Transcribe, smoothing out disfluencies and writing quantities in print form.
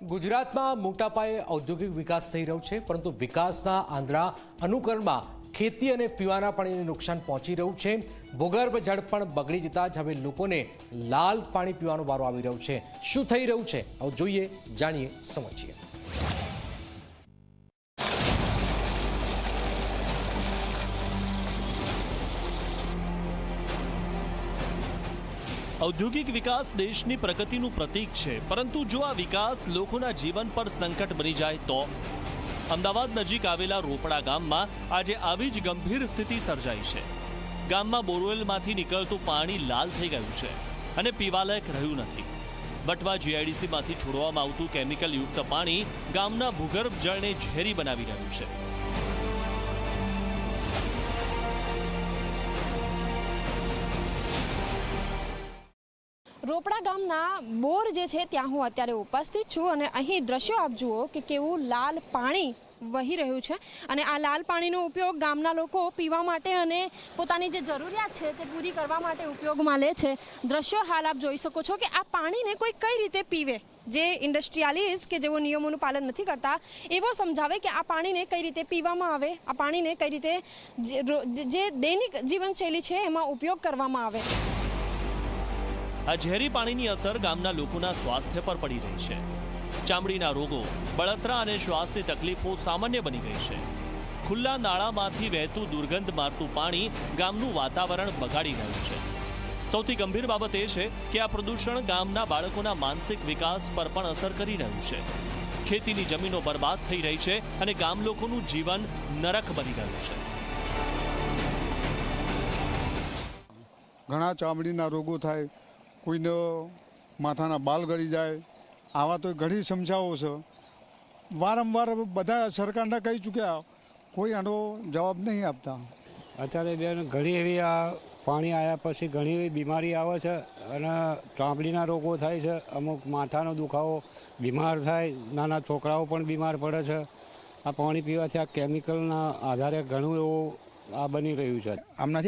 ગુજરાતમાં મોટા પાયે ઔદ્યોગિક વિકાસ થઈ રહ્યો છે, પરંતુ વિકાસના આંધળા અનુકરણમાં ખેતી અને પીવાના પાણીને નુકસાન પહોંચી રહ્યું છે। ભૂગર્ભ જળ પણ બગડી જતા જ હવે લોકોને લાલ પાણી પીવાનો વારો આવી રહ્યો છે। શું થઈ રહ્યું છે આવો જોઈએ, જાણીએ, સમજીએ। औद्योगिक विकास देशनी प्रगतिનું પ્રતીક છે, પરંતુ જો આ વિકાસ લોકોના જીવન પર સંકટ બની જાય તો અમદાવાદ નજીક આવેલા રોપડા ગામમાં આજે આવી જ ગંભીર સ્થિતિ સર્જાઈ છે। ગામમાં બોરવેલમાંથી નીકળતું પાણી લાલ થઈ ગયું છે અને પીવાલાયક રહ્યું નથી। વટવા જીઆઈડીસીમાંથી છોડવામાં આવતું કેમિકલ યુક્ત પાણી ગામના ભૂગર્ભ જળને ઝેરી બનાવી રહ્યું છે। રોપડા ગામના બોર જે છે ત્યાં હું અત્યારે ઉપસ્થિત છું અને અહીં દ્રશ્યો આપ જુઓ કે કેવું લાલ પાણી વહી રહ્યું છે અને આ લાલ પાણીનો ઉપયોગ ગામના લોકો પીવા માટે અને પોતાની જે જરૂરિયાત છે તે પૂરી કરવા માટે ઉપયોગમાં લે છે। દ્રશ્યો હાલ આપ જોઈ શકો છો કે આ પાણીને કોઈ કઈ રીતે પીવે। જે ઇન્ડસ્ટ્રીયાલિસ્ટ કે જેઓ નિયમોનું પાલન નથી કરતા એવો સમજાવે કે આ પાણીને કઈ રીતે પીવામાં આવે, આ પાણીને કઈ રીતે જે દૈનિક જીવનશૈલી છે એમાં ઉપયોગ કરવામાં આવે। આ ઝેરી પાણીની અસર ગામના લોકોના સ્વાસ્થ્ય પર પડી રહી છે। ચામડીના રોગો, બળતરા અને શ્વાસની તકલીફો સામાન્ય બની ગઈ છે। ખુલ્લા નાળામાંથી વહેતું દુર્ગંધ મારતું પાણી ગામનું વાતાવરણ બગાડી રહ્યું છે। સૌથી ગંભીર બાબત એ છે કે આ પ્રદૂષણ ગામના બાળકોના માનસિક વિકાસ પર પણ અસર કરી રહ્યું છે। ખેતીની જમીનો બરબાદ થઈ રહી છે અને ગામ લોકોનું જીવન નરક બની ગયું છે। ઘણા ચામડીના રોગો થાય, કોઈને માથાના બાલ ગળી જાય, આવા તો ઘણી સમસ્યાઓ છે। વારંવાર બધા સરકારને કહી ચૂક્યા, કોઈ આનો જવાબ નહીં આપતા। અત્યારે બેન ઘણી એવી આ પાણી આવ્યા પછી ઘણી એવી બીમારી આવે છે અને ચામડીના રોગો થાય છે, અમુક માથાનો દુખાવો, બીમાર થાય, નાના છોકરાઓ પણ બીમાર પડે છે। આ પાણી પીવાથી આ કેમિકલના આધારે ઘણું એવું આ બની રહ્યું છે। આમનાથી